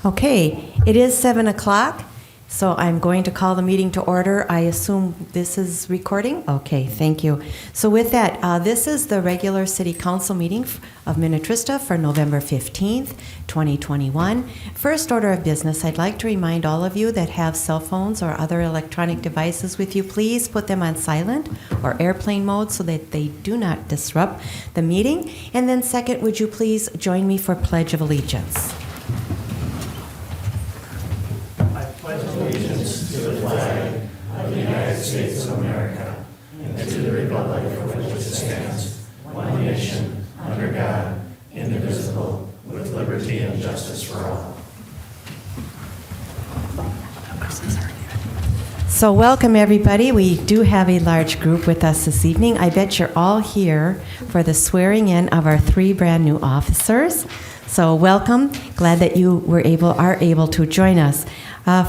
Okay, it is 7 o'clock, so I'm going to call the meeting to order. I assume this is recording? Okay, thank you. So with that, this is the regular City Council meeting of Minnetrista for November 15th, 2021. First order of business, I'd like to remind all of you that have cell phones or other electronic devices with you, please put them on silent or airplane mode so that they do not disrupt the meeting. And then second, would you please join me for Pledge of Allegiance? Allegiance to the flag of the United States of America and to the republic for which it stands, one nation, under God, indivisible, with liberty and justice for all. So welcome everybody. We do have a large group with us this evening. I bet you're all here for the swearing in of our 3 brand new officers. So welcome. Glad that you are able to join us.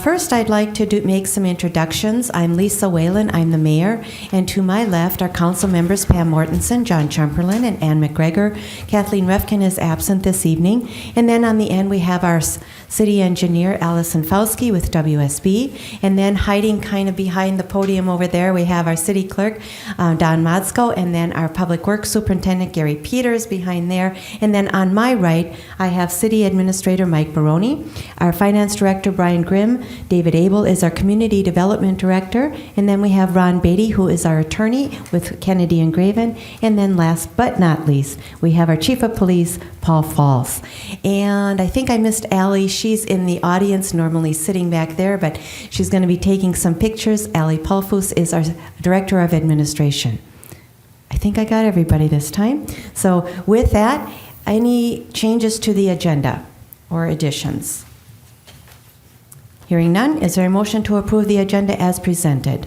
First, I'd like to make some introductions. I'm Lisa Whalen, I'm the mayor, and to my left are council members Pam Mortensen, John Chamberlain, and Ann McGregor. Kathleen Refkin is absent this evening. And then on the end, we have our city engineer, Allison Fauski with WSB. And then hiding kind of behind the podium over there, we have our city clerk, Don Motzko, and then our public works superintendent, Gary Peters, behind there. And then on my right, I have city administrator Mike Baroni, our finance director, Brian Grimm, David Abel is our Community Development Director, and then we have Ron Beatty, who is our attorney with Kennedy and Graven, and then last but not least, we have our Chief of Police, Paul Falls. And I think I missed Allie. She's in the audience, normally sitting back there, but she's going to be taking some pictures. Allie Pulfus is our Director of Administration. I think I got everybody this time. So with that, any changes to the agenda or additions? Hearing none, is there a motion to approve the agenda as presented?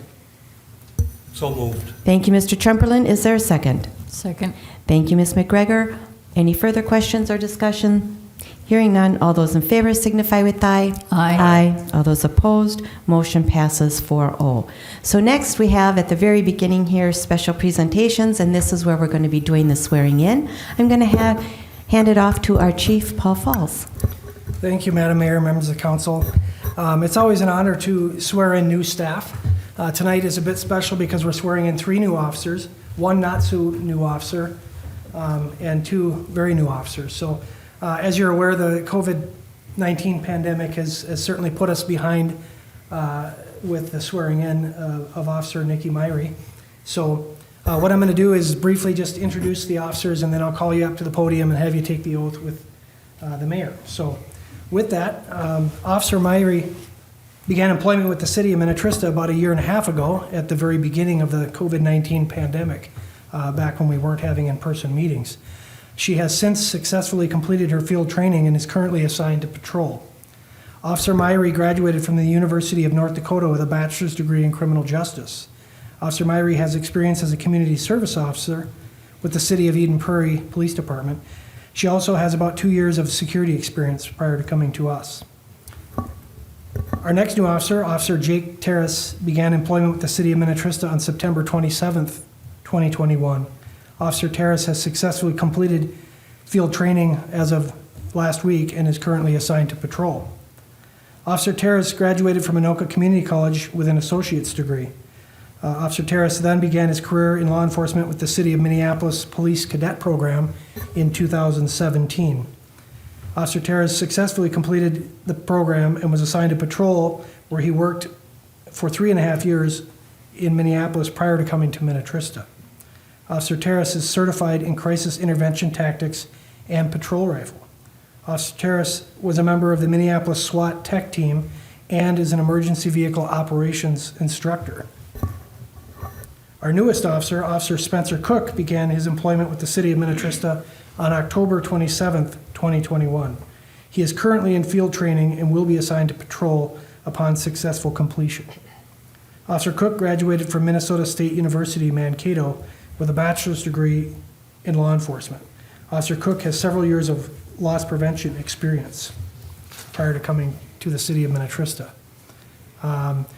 So moved. Thank you, Mr. Chamberlain. Is there a second? Second. Thank you, Ms. McGregor. Any further questions or discussion? Hearing none, all those in favor signify with aye. Aye. Aye. All those opposed, motion passes 4-0. So next we have at the very beginning here special presentations, and this is where we're going to be doing the swearing in. I'm going to hand it off to our chief, Paul Falls. Thank you, Madam Mayor, members of council. It's always an honor to swear in new staff. Tonight is a bit special because we're swearing in 3 new officers, 1 not so new officer, and 2 very new officers. So as you're aware, the COVID-19 pandemic has certainly put us behind with the swearing in of Officer Nikki Myrie. So what I'm going to do is briefly just introduce the officers, and then I'll call you up to the podium and have you take the oath with the mayor. So with that, Officer Myrie began employment with the city of Minnetrista about 1.5 years ago at the very beginning of the COVID-19 pandemic, back when we weren't having in-person meetings. She has since successfully completed her field training and is currently assigned to patrol. Officer Myrie graduated from the University of North Dakota with a bachelor's degree in criminal justice. Officer Myrie has experience as a community service officer with the City of Eden Prairie Police Department. She also has about 2 years of security experience prior to coming to us. Our next new officer, Officer Jake Terrace, began employment with the City of Minnetrista on September 27th, 2021. Officer Terrace has successfully completed field training as of last week and is currently assigned to patrol. Officer Terrace graduated from Anoka Community College with an associate's degree. Officer Terrace then began his career in law enforcement with the City of Minneapolis Police Cadet Program in 2017. Officer Terrace successfully completed the program and was assigned to patrol, where he worked for 3.5 years in Minneapolis prior to coming to Minnetrista. Officer Terrace is certified in crisis intervention tactics and patrol rifle. Officer Terrace was a member of the Minneapolis SWAT tech team and is an emergency vehicle operations instructor. Our newest officer, Officer Spencer Cook, began his employment with the City of Minnetrista on October 27th, 2021. He is currently in field training and will be assigned to patrol upon successful completion. Officer Cook graduated from Minnesota State University, Mankato, with a bachelor's degree in law enforcement. Officer Cook has several years of loss prevention experience prior to coming to the City of Minnetrista.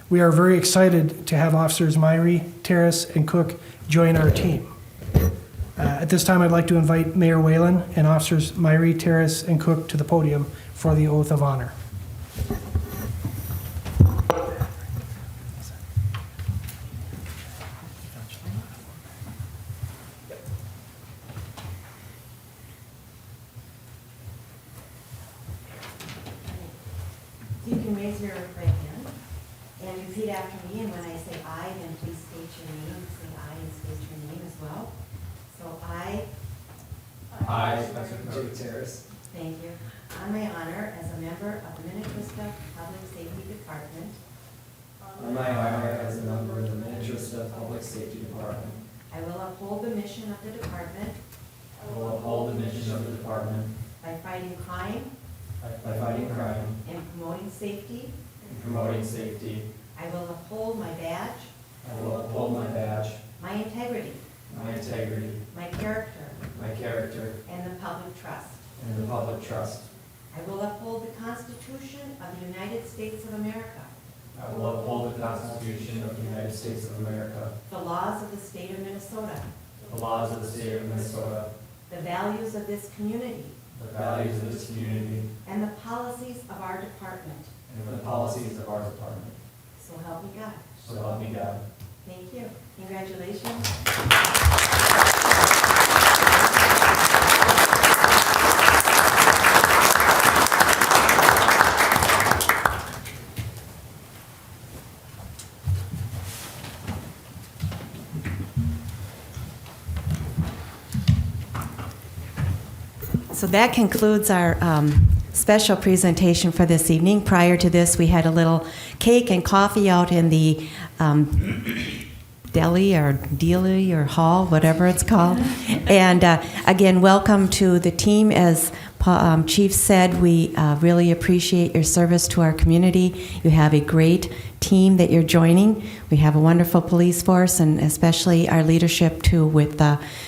We are very excited to have Officers Myrie, Terrace, and Cook join our team. At this time, I'd like to invite Mayor Whalen and Officers Myrie, Terrace, and Cook to the podium for the oath of honor. can raise your right hand and repeat after me, and when I say "I," then please state your name. Say "I" and state your name as well. So I, Jake Terrace, thank you, on my honor as a member of the Minnetrista Public Safety Department, on my honor as a member of the Minnetrista Public Safety Department, I will uphold the mission of the department I will uphold the mission of the department by fighting crime by fighting crime and promoting safety. and promoting safety. I will uphold my badge, I will uphold my badge, my integrity, my integrity, my character, my character, and the public trust. and the public trust. I will uphold the Constitution of the United States of America, I will uphold the Constitution of the United States of America, the laws of the state of Minnesota, the laws of the state of Minnesota, the values of this community, the values of this community, and the policies of our department. and the policies of our department. So help me God. So help me God. Thank you. Congratulations. So that concludes our special presentation for this evening. Prior to this, we had a little cake and coffee out in the deli or hall, whatever it's called. And again, welcome to the team. As Chief said, we really appreciate your service to our community. You have a great team that you're joining. We have a wonderful police force, and especially our leadership too, with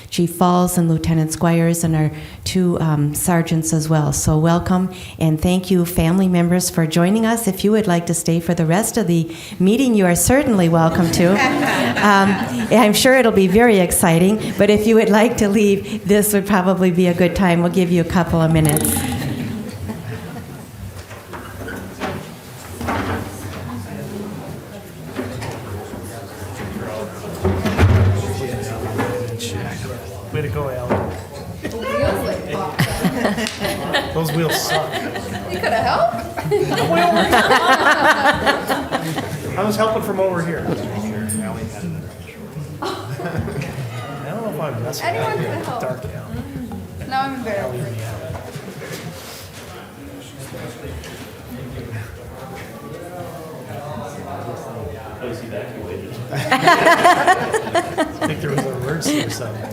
Chief Falls and Lieutenant Squires and our two sergeants as well. So welcome, and thank you, family members, for joining us. If you would like to stay for the rest of the meeting, you are certainly welcome to. I'm sure it'll be very exciting, but if you would like to leave, this would probably be a good time. We'll give you a couple of minutes. Way to go, Alan. Those wheels suck. You could have helped. I was helping from over here. I don't know if I'm messing Anyone up could here. help. Dark Alan. Now I'm embarrassed. I think there was an emergency or something.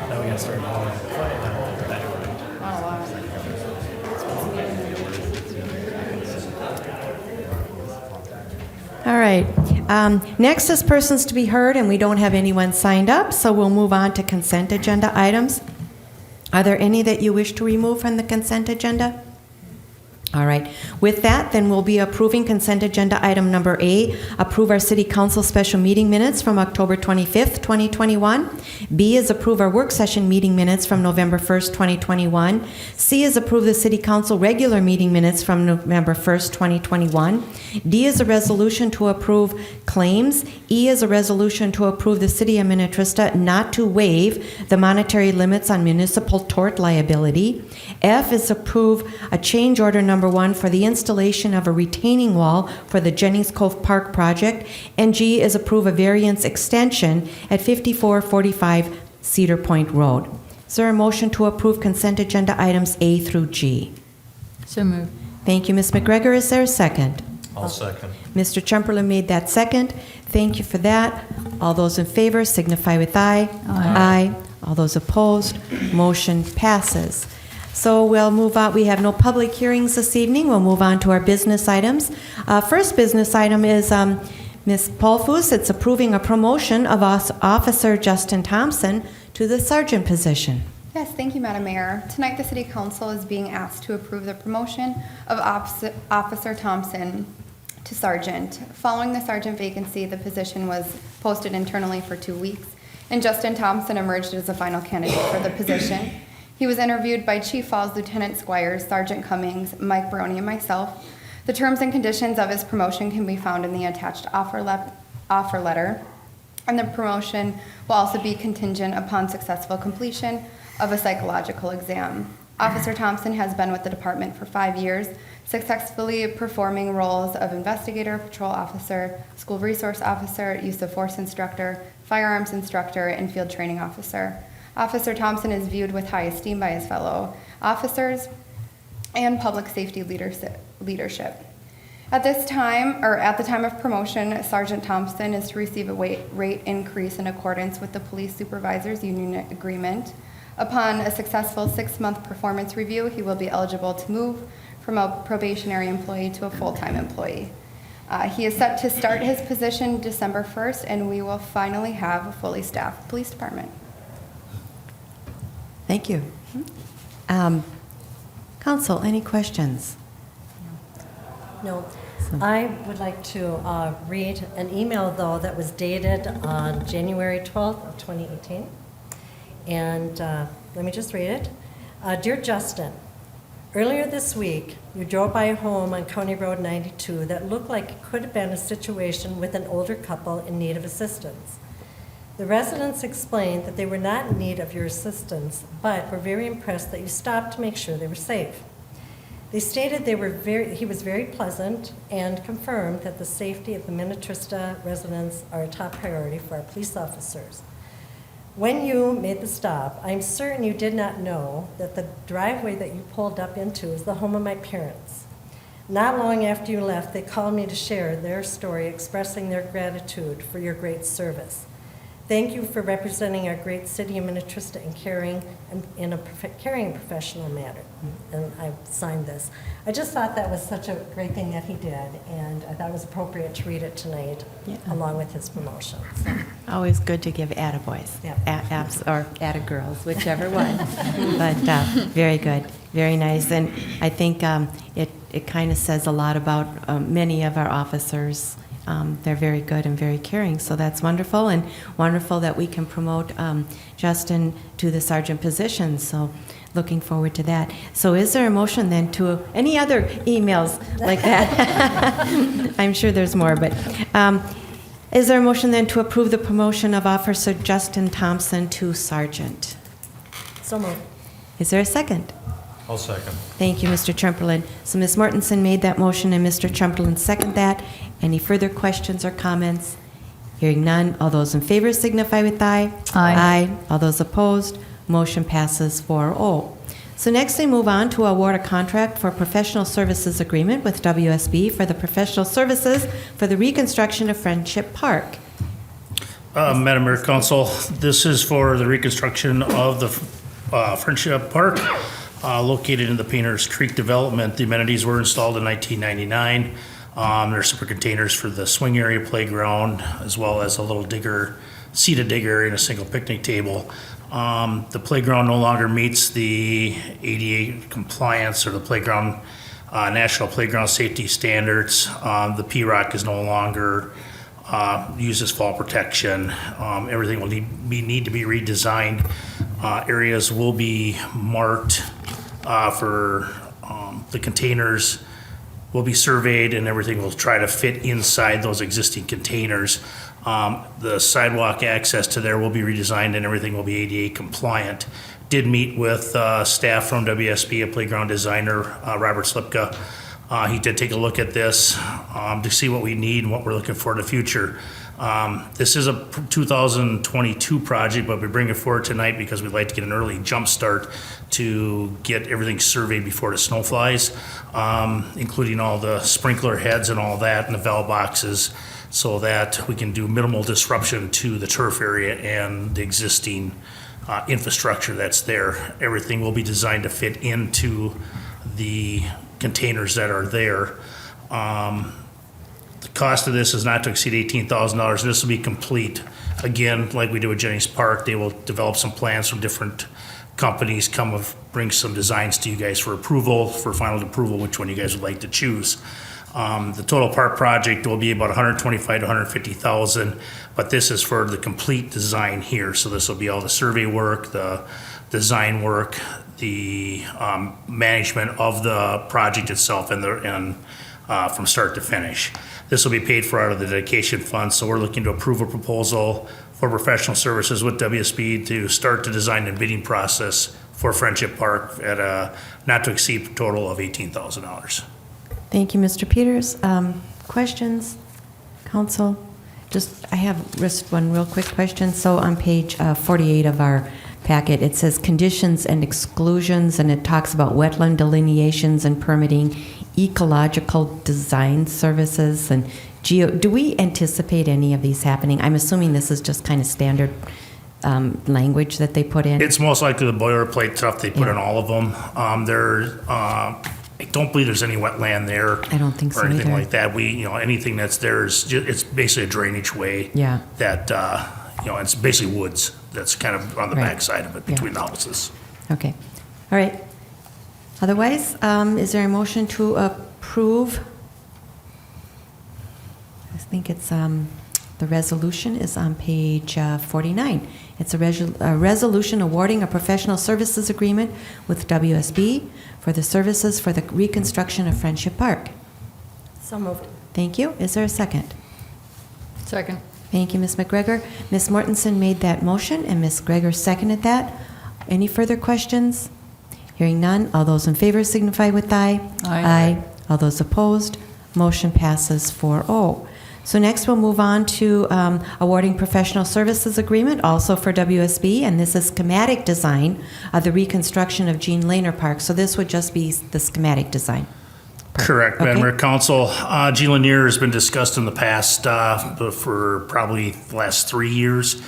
Now we gotta start hauling the fire down that way. Oh, wow. All right. Next is persons to be heard, and we don't have anyone signed up, so we'll move on to consent agenda items. Are there any that you wish to remove from the consent agenda? All right. With that, then we'll be approving consent agenda item number A, approve our City Council special meeting minutes from October 25th, 2021. B is approve our work session meeting minutes from November 1st, 2021. C is approve the City Council regular meeting minutes from November 1st, 2021. D is a resolution to approve claims. E is a resolution to approve the City of Minnetrista not to waive the monetary limits on municipal tort liability. F is approve a change order number 1 for the installation of a retaining wall for the Jennings Cove Park project. And G is approve a variance extension at 5445 Cedar Point Road. Is there a motion to approve consent agenda items A through G? So moved. Thank you, Ms. McGregor. Is there a second? I'll second. Mr. Chumperland made that second. Thank you for that. All those in favor signify with aye. Aye. All those opposed, motion passes. So we'll move on. We have no public hearings this evening. We'll move on to our business items. First business item is Ms. Paulfus. It's approving a promotion of Officer Justin Thompson to the sergeant position. Yes, thank you, Madam Mayor. Tonight, the City Council is being asked to approve the promotion of Officer Thompson to sergeant. Following the sergeant vacancy, the position was posted internally for 2 weeks, and Justin Thompson emerged as the final candidate for the position. He was interviewed by Chief Falls, Lieutenant Squires, Sergeant Cummings, Mike Baroni, and myself. The terms and conditions of his promotion can be found in the attached offer letter. And the promotion will also be contingent upon successful completion of a psychological exam. Officer Thompson has been with the department for 5 years, successfully performing roles of investigator, patrol officer, school resource officer, use of force instructor, firearms instructor, and field training officer. Officer Thompson is viewed with high esteem by his fellow officers and public safety leadership. At this time, or at the time of promotion, Sergeant Thompson is to receive a rate increase in accordance with the police supervisors union agreement. Upon a successful 6-month performance review, he will be eligible to move from a probationary employee to a full-time employee. He is set to start his position December 1st, and we will finally have a fully staffed police department. Thank you. Council, any questions? No. I would like to read an email, though, that was dated on January 12th of 2018. And let me just read it. Dear Justin, earlier this week, you drove by a home on County Road 92 that looked like it could have been a situation with an older couple in need of assistance. The residents explained that they were not in need of your assistance, but were very impressed that you stopped to make sure they were safe. They stated he was very pleasant and confirmed that the safety of the Minnetrista residents are a top priority for our police officers. When you made the stop, I'm certain you did not know that the driveway that you pulled up into is the home of my parents. Not long after you left, they called me to share their story, expressing their gratitude for your great service. Thank you for representing our great city of Minnetrista in caring in a professional manner. And I signed this. I just thought that was such a great thing that he did, and I thought it was appropriate to read it tonight, along with his promotion. So. Always good to give attaboys, Yeah. or attagirls, whichever one. But very good, very nice. And I think it kind of says a lot about many of our officers. They're very good and very caring, so that's wonderful, and wonderful that we can promote Justin to the sergeant position, so looking forward to that. So is there a motion then to, any other emails like that? I'm sure there's more, but is there a motion then to approve the promotion of Officer Justin Thompson to sergeant? So moved. Is there a second? I'll second. Thank you, Mr. Trumperlin. So Ms. Mortensen made that motion and Mr. Trumperlin seconded that. Any further questions or comments? Hearing none, all those in favor signify with aye. Aye. All those opposed, motion passes 4-0. So next we move on to award a contract for professional services agreement with WSB for the professional services for the reconstruction of Friendship Park. Madam Mayor, Council, this is for the reconstruction of the Friendship Park located in the Painters Creek development. The amenities were installed in 1999. There's separate containers for the swing area playground, as well as a little seated digger area and a single picnic table. The playground no longer meets the ADA compliance or the playground National Playground Safety Standards. The P-Rock is no longer uses fall protection. Everything will need to be redesigned. Areas will be marked for the containers will be surveyed, and everything will try to fit inside those existing containers. The sidewalk access to there will be redesigned, and everything will be ADA compliant. Did meet with staff from WSB, a playground designer, Robert Slipka. He did take a look at this to see what we need and what we're looking for in the future. This is a 2022 project, but we bring it forward tonight because we'd like to get an early jump start to get everything surveyed before the snow flies, including all the sprinkler heads and all that and the valve boxes, so that we can do minimal disruption to the turf area and the existing infrastructure that's there. Everything will be designed to fit into the containers that are there. The cost of this is not to exceed $18,000. This will be complete. Again, like we do with Jennings Park, they will develop some plans from different companies, bring some designs to you guys for approval, for final approval, which one you guys would like to choose. The total park project will be about $125,000 to $150,000, but this is for the complete design here. So this will be all the survey work, the design work, the management of the project itself, and from start to finish. This will be paid for out of the dedication fund, so we're looking to approve a proposal for professional services with WSB to start the design and bidding process for Friendship Park at a not-to-exceed total of $18,000. Thank you, Mr. Peters. Questions, council? I have just one real quick question. So on page 48 of our packet, it says conditions and exclusions, and it talks about wetland delineations and permitting, ecological design services, and do we anticipate any of these happening? I'm assuming this is just kind of standard language that they put in. It's most likely the boilerplate stuff they put in all of them. I don't believe there's any wetland there. I don't think so or anything either. like that. Anything that's there is it's basically a drainage way. Yeah. That it's basically woods. That's kind of on the Right. back side of it between the houses. Okay. All right. Otherwise, is there a motion to approve? I think it's the resolution is on page 49. It's a resolution awarding a professional services agreement with WSB for the services for the reconstruction of Friendship Park. So moved. Thank you. Is there a second? Second. Thank you, Ms. McGregor. Ms. Mortensen made that motion, and Ms. Gregor seconded that. Any further questions? Hearing none, all those in favor signify with aye. Aye. All those opposed, motion passes 4-0. So next we'll move on to awarding professional services agreement, also for WSB, and this is schematic design of the reconstruction of Jean Lehner Park. So this would just be the schematic design. Correct, Okay. Madam Mayor, Council. Jean Lanier has been discussed in the past for probably the last 3 years.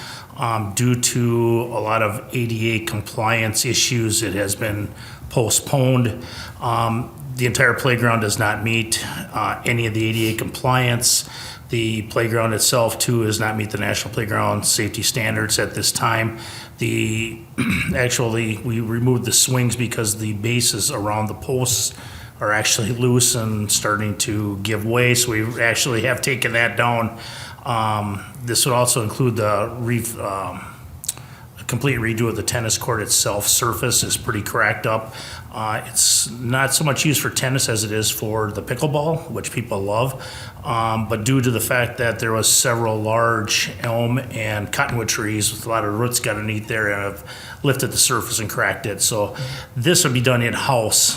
Due to a lot of ADA compliance issues, it has been postponed. The entire playground does not meet any of the ADA compliance. The playground itself, too, does not meet the National Playground Safety Standards at this time. Actually, we removed the swings because the bases around the posts are actually loose and starting to give way, so we actually have taken that down. This would also include a complete redo of the tennis court itself. Surface is pretty cracked up. It's not so much used for tennis as it is for the pickleball, which people love. But due to the fact that there was several large elm and cottonwood trees with a lot of roots got underneath there and have lifted the surface and cracked it. So this would be done in-house,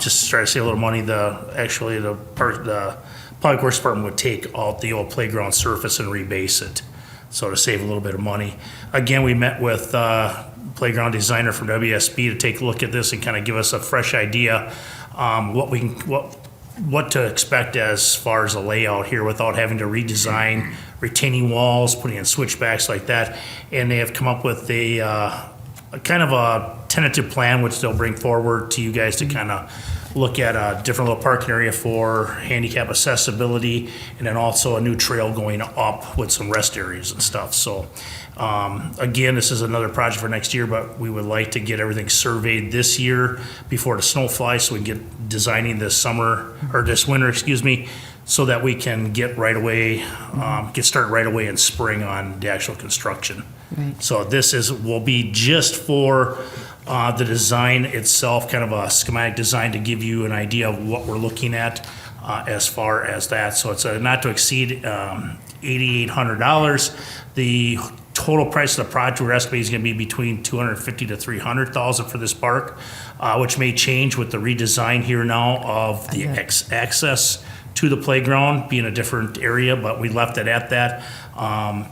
just to try to save a little money. The Public Works Department would take out the old playground surface and rebase it, so to save a little bit of money. Again, we met with playground designer from WSB to take a look at this and kind of give us a fresh idea what to expect as far as a layout here without having to redesign retaining walls, putting in switchbacks like that. And they have come up with a kind of a tentative plan, which they'll bring forward to you guys to kind of look at a different little parking area for handicap accessibility, and then also a new trail going up with some rest areas and stuff. So again, this is another project for next year, but we would like to get everything surveyed this year before the snow flies, so we can get designing this winter, so that we can get started right away in spring on the actual construction. Right. So this will be just for the design itself, kind of a schematic design to give you an idea of what we're looking at as far as that. So it's a not to exceed $8,800. The total price of the project we're estimating is going to be between $250,000 to $300,000 for this park, which may change with the redesign here now of the access to the playground being a different area, but we left it at that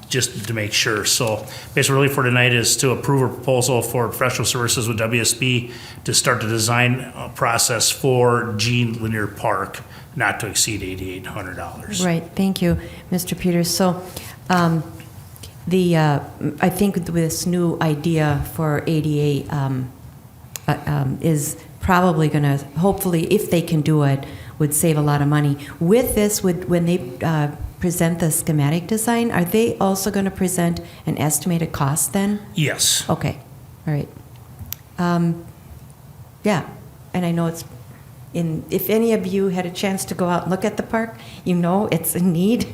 just to make sure. So basically really for tonight is to approve a proposal for professional services with WSB to start the design process for Jean Lanier Park, not to exceed $8,800. Right, thank you, Mr. Peters. So I think this new idea for ADA is probably going to, hopefully, if they can do it, would save a lot of money. With this, when they present the schematic design, are they also going to present an estimated cost then? Yes. Okay, all right. Yeah, and I know if any of you had a chance to go out and look at the park, you know it's in need.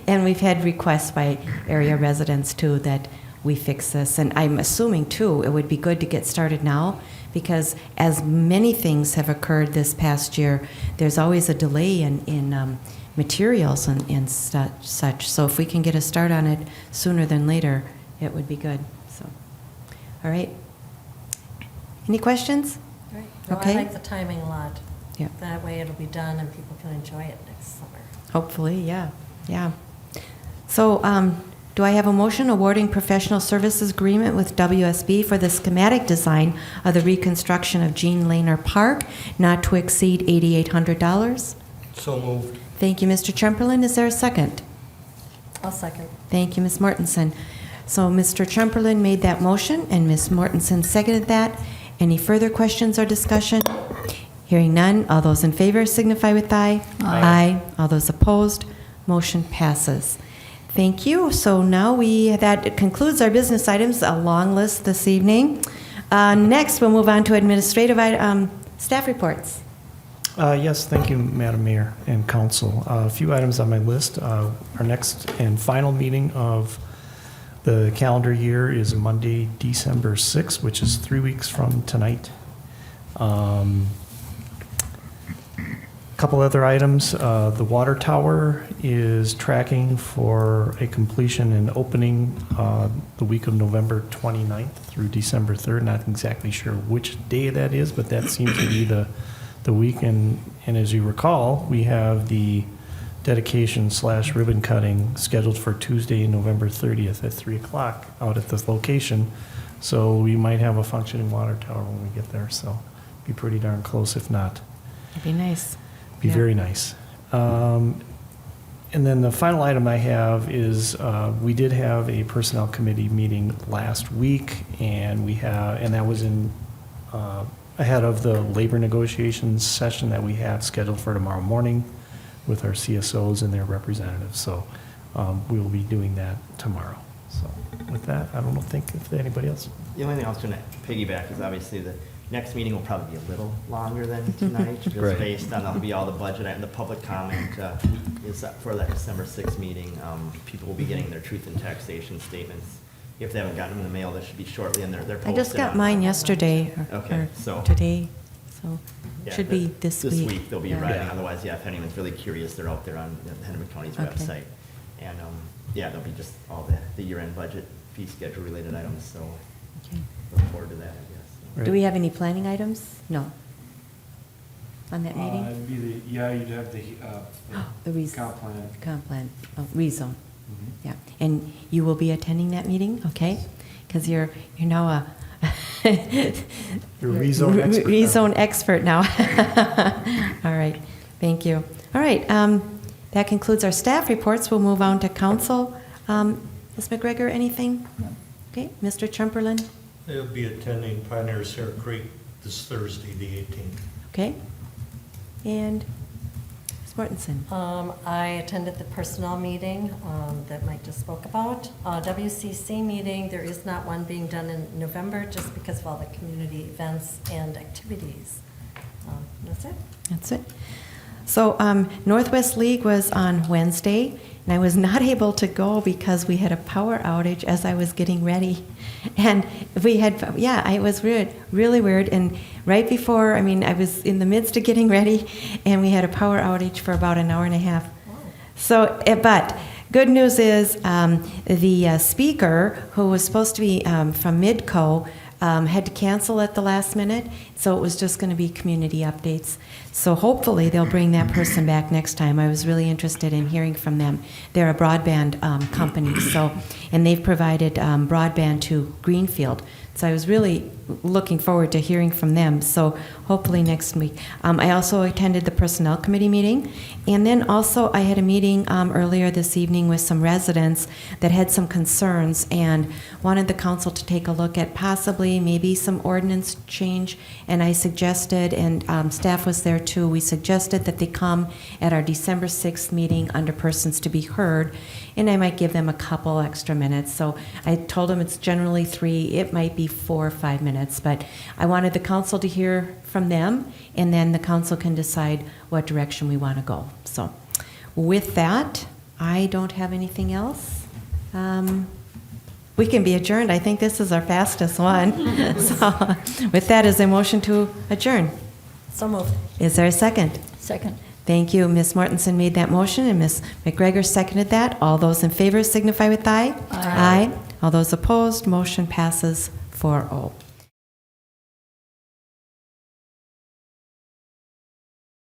And we've had requests by area residents too that we fix this. And I'm assuming too, it would be good to get started now because as many things have occurred this past year, there's always a delay in materials and such. So if we can get a start on it sooner than later, it would be good. So, all right. Any questions? Right. Well, Okay. I like the timing a lot. Yeah. That way it'll be done and people can enjoy it next summer. Hopefully, yeah. So, do I have a motion awarding professional services agreement with WSB for the schematic design of the reconstruction of Jean Lehner Park, not to exceed $8,800? So moved. Thank you, Mr. Chamberlain. Is there a second? I'll second. Thank you, Ms. Mortensen. So Mr. Chamberlain made that motion, and Ms. Mortensen seconded that. Any further questions or discussion? Hearing none, all those in favor signify with aye. Aye. All those opposed, motion passes. Thank you. So now that concludes our business items, a long list this evening. Next, we'll move on to administrative staff reports. Yes, thank you, Madam Mayor and Council. A few items on my list. Our next and final meeting of the calendar year is Monday, December 6th, which is 3 weeks from tonight. Couple other items. The water tower is tracking for a completion and opening the week of November 29th through December 3rd. Not exactly sure which day that is, but that seems to be the week. And as you recall, we have the dedication/ribbon cutting scheduled for Tuesday, November 30th at 3 o'clock out at this location. So we might have a functioning water tower when we get there. So be pretty darn close if not. That'd be nice. Be very nice. And then the final item I have is we did have a personnel committee meeting last week, and that was in ahead of the labor negotiations session that we have scheduled for tomorrow morning with our CSOs and their representatives. So we will be doing that tomorrow. So with that, I don't think if anybody else. The only thing I was going to piggyback is obviously the next meeting will probably be a little longer than tonight, just Right. based on, that'll be all the budget, and the public comment is up for that December 6th meeting. People will be getting their truth and taxation statements. If they haven't gotten them in the mail, they should be shortly, and they're posted. I just got on- mine yesterday Okay, or so- today, so Yeah, should be this week. This week they'll be Yeah. arriving. Otherwise, yeah, if anyone's really curious, they're out there on Hennepin County's Okay. website. And, yeah, there'll be just all the year-end budget, fee schedule related items, so Okay. look forward to that, I guess. Do we have any planning items? No. On that meeting? It'd be you'd have the The comp plan. Comp plan, rezone. Mhm. Yeah, and you will be attending that meeting, okay? Because you're now a You're a rezone expert now. rezone expert now. All right, thank you. All right, that concludes our staff reports. We'll move on to council. Ms. McGregor, anything? No. Okay, Mr. Chamberlain? They'll be attending Pioneer Sarah Creek this Thursday, the 18th. Okay. And Ms. Mortensen? I attended the personnel meeting that Mike just spoke about. WCC meeting, there is not one being done in November just because of all the community events and activities. That's it. That's it. So Northwest League was on Wednesday, and I was not able to go because we had a power outage as I was getting ready. And we had, it was weird, really weird. And right before, I was in the midst of getting ready, and we had a power outage for about an hour and a half. So, but good news is the speaker, who was supposed to be from Midco, had to cancel at the last minute, so it was just going to be community updates. So hopefully they'll bring that person back next time. I was really interested in hearing from them. They're a broadband company, and they've provided broadband to Greenfield. So I was really looking forward to hearing from them. So hopefully next week. I also attended the personnel committee meeting, and then also I had a meeting earlier this evening with some residents that had some concerns and wanted the council to take a look at possibly maybe some ordinance change. And I suggested, and staff was there too, we suggested that they come at our December 6th meeting under persons to be heard, and I might give them a couple extra minutes. So I told them it's generally 3, it might be 4 or 5 minutes, but I wanted the council to hear from them, and then the council can decide what direction we want to go. So with that, I don't have anything else. We can be adjourned. I think this is our fastest one. So with that, is a motion to adjourn? So moved. Is there a second? Second. Thank you. Ms. Mortensen made that motion, and Ms. McGregor seconded that. All those in favor signify with aye. Aye. All those opposed, motion passes 4-0.